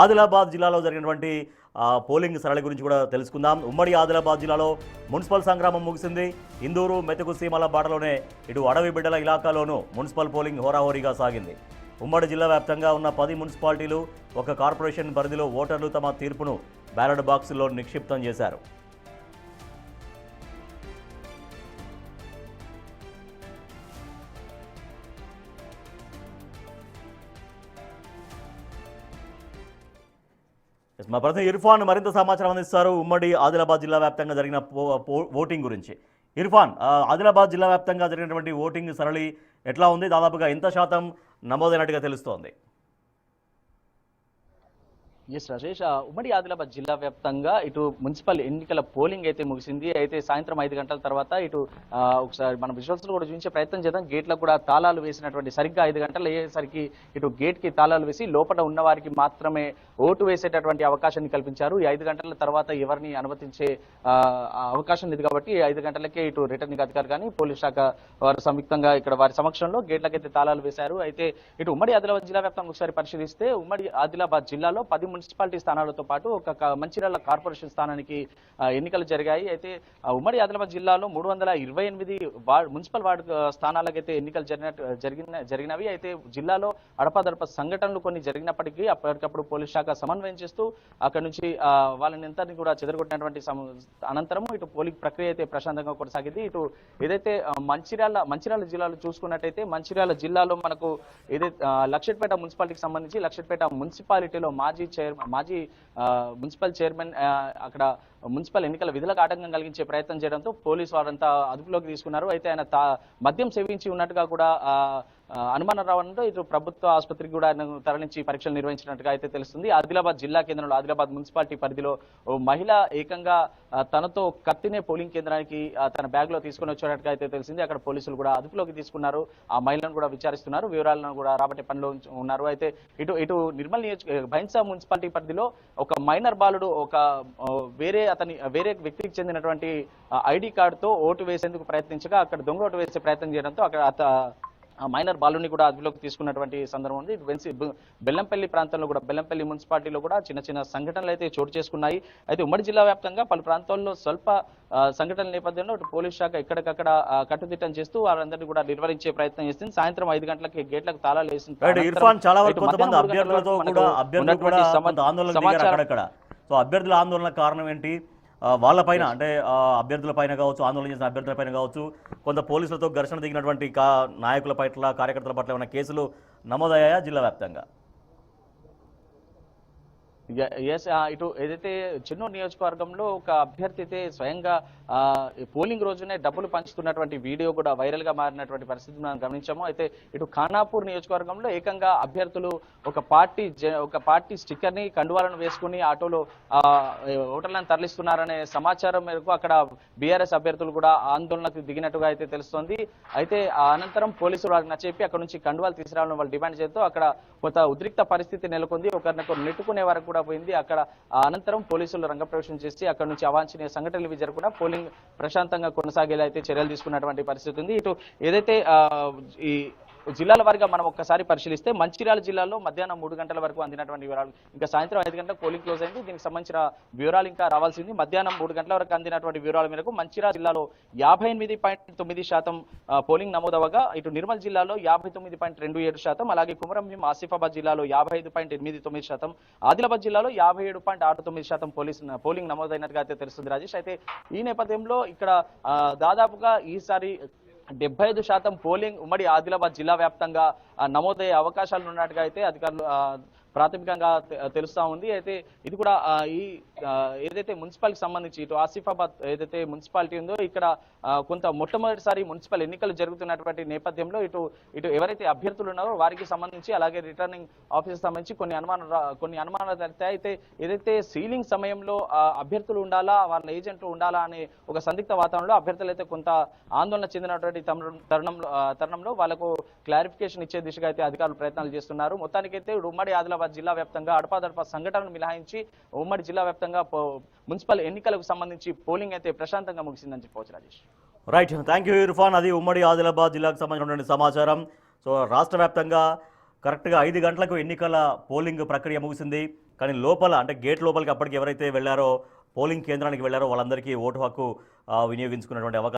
ఆదిలాబాద్ జిల్లాలో జరిగినటువంటి పోలింగ్ సరళి గురించి కూడా తెలుసుకుందాం. ఉమ్మడి ఆదిలాబాద్ జిల్లాలో మున్సిపల్ సంగ్రామం ముగిసింది. ఇందూరు, మెతుకు సీమల బాటలోనే ఇటు అడవి బిడ్డల ఇలాకాలోనూ మున్సిపల్ పోలింగ్ హోరాహోరీగా సాగింది. ఉమ్మడి జిల్లా వ్యాప్తంగా ఉన్న 10 మున్సిపాలిటీలు, ఒక కార్పొరేషన్ పరిధిలో ఓటర్లు తమ తీర్పును బ్యాలెట్ బాక్సుల్లో నిక్షిప్తం చేశారు. మా ప్రతినిధి ఇర్ఫాన్ మరింత సమాచారం అందిస్తారు ఉమ్మడి ఆదిలాబాద్ జిల్లా వ్యాప్తంగా జరిగిన ఓటింగ్ గురించి. ఇర్ఫాన్, ఆదిలాబాద్ జిల్లా వ్యాప్తంగా జరిగినటువంటి ఓటింగ్ సరళి ఎట్లా ఉంది? దాదాపుగా ఎంత శాతం నమోదైనట్టుగా తెలుస్తోంది? ఎస్ రాజేష్, ఉమ్మడి ఆదిలాబాద్ జిల్లా వ్యాప్తంగా ఇటు మున్సిపల్ ఎన్నికల పోలింగ్ అయితే ముగిసింది. అయితే సాయంత్రం 5 గంటల తర్వాత ఇటు ఒకసారి మనం విజువల్స్ కూడా చూపించే ప్రయత్నం చేద్దాం. గేట్లకు కూడా తాళాలు వేసినటువంటి సరిగ్గా 5 గంటలు అయ్యేసరికి ఇటు గేట్కి తాళాలు వేసి లోపల ఉన్న వారికి మాత్రమే ఓటు వేసేటటువంటి అవకాశాన్ని కల్పించారు. ఈ 5 గంటల తర్వాత ఎవరిని అనుమతించే అవకాశం లేదు కాబట్టి 5 గంటలకే ఇటు రిటర్నింగ్ అధికారి కానీ పోలీస్ శాఖ వారు సంయుక్తంగా ఇక్కడ వారి సమక్షంలో గేట్లకైతే తాళాలు వేశారు. అయితే ఇటు ఉమ్మడి ఆదిలాబాద్ జిల్లా వ్యాప్తంగా ఒకసారి పరిశీలిస్తే ఉమ్మడి ఆదిలాబాద్ జిల్లాలో 10 మున్సిపాలిటీ స్థానాలతో పాటు ఒక మంచిర్యాల కార్పొరేషన్ స్థానానికి ఎన్నికలు జరిగాయి. అయితే ఉమ్మడి ఆదిలాబాద్ జిల్లాలో 328 మున్సిపల్ వార్డు స్థానాలకైతే ఎన్నికలు జరిగినవి. అయితే జిల్లాలో అడపాదడప సంఘటనలు కొన్ని జరిగినప్పటికీ అప్పటికప్పుడు పోలీస్ శాఖ సమన్వయం చేస్తూ అక్కడ నుంచి వాళ్ళని ఎంతని కూడా చెదరగొట్టినటువంటి అనంతరం ఇటు పోలింగ్ ప్రక్రియ అయితే ప్రశాంతంగా కొనసాగింది. ఇటు ఏదైతే మంచిర్యాల జిల్లాలో చూసుకున్నట్టయితే మంచిర్యాల జిల్లాలో మనకు ఏదైతే లక్షట్పేట మున్సిపాలిటీకి సంబంధించి లక్షట్పేట మున్సిపాలిటీలో మాజీ మున్సిపల్ చైర్మన్ అక్కడ మున్సిపల్ ఎన్నికల విధులకు ఆటంకం కలిగించే ప్రయత్నం చేయడంతో పోలీసు వారంతా అదుపులోకి తీసుకున్నారు. అయితే ఆయన మద్యం సేవించి ఉన్నట్టుగా కూడా అనుమానం రావడంతో ఇటు ప్రభుత్వ ఆసుపత్రికి కూడా తరలించి పరీక్షలు నిర్వహించినట్టుగా అయితే తెలుస్తుంది. ఆదిలాబాద్ జిల్లా కేంద్రంలో ఆదిలాబాద్ మున్సిపాలిటీ పరిధిలో మహిళ ఏకంగా తనతో కత్తినే పోలింగ్ కేంద్రానికి తన బ్యాగ్ లో తీసుకుని వచ్చినట్టుగా అయితే తెలిసింది. అక్కడ పోలీసులు కూడా అదుపులోకి తీసుకున్నారు. ఆ మహిళను కూడా విచారిస్తున్నారు, వివరాలను కూడా రాబట్టే పనిలో ఉన్నారు. అయితే ఇటు నిర్మల్ భైన్సా మున్సిపాలిటీ పరిధిలో ఒక మైనర్ బాలుడు ఒక వేరే వ్యక్తికి చెందినటువంటి ఐడి కార్డుతో ఓటు వేసేందుకు ప్రయత్నించగా అక్కడ దొంగ ఓటు వేసే ప్రయత్నం చేయడంతో అక్కడ మైనర్ బాలుని కూడా అదుపులోకి తీసుకున్నటువంటి సందర్భం ఉంది. బెల్లంపల్లి ప్రాంతంలో కూడా బెల్లంపల్లి మున్సిపాలిటీలో కూడా చిన్న చిన్న సంఘటనలు అయితే చోటు చేసుకున్నాయి. అయితే ఉమ్మడి జిల్లా వ్యాప్తంగా పలు ప్రాంతాల్లో స్వల్ప సంఘటనల నేపథ్యంలో పోలీస్ శాఖ ఎక్కడికక్కడ కట్టుదిట్టం చేస్తూ వారందరినీ కూడా నిర్వహించే ప్రయత్నం చేస్తుంది. సాయంత్రం 5 గంటలకి గేట్లకు తాళాలు వేసిన అభ్యర్థుల ఆందోళన కారణం ఏంటి? వాళ్ళపైన అంటే అభ్యర్థులపైన కావచ్చు, ఆందోళన చేసిన అభ్యర్థులపైన కావచ్చు, కొంత పోలీసులతో ఘర్షణ దిగినటువంటి నాయకుల పట్ల, కార్యకర్తల పట్ల ఏమైనా కేసులు నమోదయ్యాయా జిల్లా వ్యాప్తంగా? ఇటు ఏదైతే చెన్నూరు నియోజకవర్గంలో ఒక అభ్యర్థి అయితే స్వయంగా పోలింగ్ రోజునే డబ్బులు పంచుతున్నటువంటి వీడియో కూడా వైరల్ గా మారినటువంటి పరిస్థితి మనం గమనించాము. అయితే ఇటు ఖానాపూర్ నియోజకవర్గంలో ఏకంగా అభ్యర్థులు ఒక పార్టీ స్టిక్కర్ ని కండువాలను వేసుకుని ఆటోలో ఓటర్లను తరలిస్తున్నారనే సమాచారం మేరకు అక్కడ బీఆర్ఎస్ అభ్యర్థులు కూడా ఆందోళనకు దిగినట్టుగా అయితే తెలుస్తోంది. అయితే అనంతరం పోలీసులు వాళ్ళకి నచ్చేపి అక్కడ నుంచి కండువాలు తీసుకురావాలని వాళ్ళు డిమాండ్ చేస్తూ అక్కడ కొంత ఉద్రిక్త పరిస్థితి నెలకొంది. ఒకరినొకరు నెట్టుకునే వరకు కూడా పోయింది. అక్కడ అనంతరం పోలీసులు రంగప్రవేశం చేసి అక్కడ నుంచి అవాంఛనీయ సంఘటనలు జరగకుండా పోలింగ్ ప్రశాంతంగా కొనసాగేలా అయితే చర్యలు తీసుకున్నటువంటి పరిస్థితి ఉంది. ఇటు ఏదైతే ఈ జిల్లాల వారిగా మనం ఒక్కసారి పరిశీలిస్తే మంచిర్యాల జిల్లాలో మధ్యాహ్నం 3 గంటల వరకు అందినటువంటి వివరాలు, ఇంకా సాయంత్రం 5 గంటలకు పోలింగ్ క్లోజ్ అయింది. దీనికి సంబంధించిన వివరాలు ఇంకా రావాల్సింది. మధ్యాహ్నం 3 గంటల వరకు అందినటువంటి వివరాల మేరకు మంచిర్యాల జిల్లాలో 58.9% పోలింగ్ నమోదవగా ఇటు నిర్మల్ జిల్లాలో 59.27%, అలాగే కుమరంభీం ఆసిఫాబాద్ జిల్లాలో 55.89%, ఆదిలాబాద్ జిల్లాలో 57.69% పోలింగ్ నమోదైనట్టుగా అయితే తెలుస్తుంది రాజేష్. అయితే ఈ నేపథ్యంలో ఇక్కడ దాదాపుగా ఈసారి 75% పోలింగ్ ఉమ్మడి ఆదిలాబాద్ జిల్లా వ్యాప్తంగా నమోదయ్యే అవకాశాలు ఉన్నట్టుగా అయితే అధికారులు ప్రాథమికంగా తెలుస్తా ఉంది. అయితే ఇది కూడా ఈ ఏదైతే మున్సిపాలిటీకి సంబంధించి ఇటు ఆసిఫాబాద్ ఏదైతే మున్సిపాలిటీ ఉందో ఇక్కడ కొంత మొట్టమొదటిసారి మున్సిపల్ ఎన్నికలు జరుగుతున్నటువంటి నేపథ్యంలో ఇటు ఎవరైతే అభ్యర్థులు ఉన్నారో వారికి సంబంధించి అలాగే రిటర్నింగ్ ఆఫీసర్ సంబంధించి కొన్ని అనుమానాలు తెలిసాయి. అయితే ఏదైతే సీలింగ్ సమయంలో అభ్యర్థులు ఉండాలా, వాళ్ళ ఏజెంట్లు ఉండాలా అనే ఒక సందిగ్ధ వాతావరణంలో అభ్యర్థులు అయితే కొంత ఆందోళన చెందినటువంటి తరుణంలో వాళ్ళకు క్లారిఫికేషన్ ఇచ్చే దిశగా అయితే అధికారులు ప్రయత్నాలు చేస్తున్నారు. మొత్తానికైతే ఉమ్మడి ఆదిలాబాద్ జిల్లా వ్యాప్తంగా అడపాదడపా సంఘటనలు మినహాయించి ఉమ్మడి జిల్లా వ్యాప్తంగా మున్సిపల్ ఎన్నికలకు సంబంధించి పోలింగ్ అయితే ప్రశాంతంగా ముగిసిందని చెప్పవచ్చు Rajesh. Right, thank you Irfan. అది ఉమ్మడి ఆదిలాబాద్ జిల్లాకు సంబంధించినటువంటి సమాచారం. సో రాష్ట్ర వ్యాప్తంగా కరెక్ట్గా 5 గంటలకు ఎన్నికల పోలింగ్ ప్రక్రియ ముగిసింది. కానీ లోపల అంటే గేట్ లోపలికి అప్పటికి ఎవరైతే వెళ్ళారో పోలింగ్ కేంద్రానికి వెళ్ళారో వాళ్ళందరికీ ఓటు హక్కు వినియోగించుకున్నటువంటి అవకాశం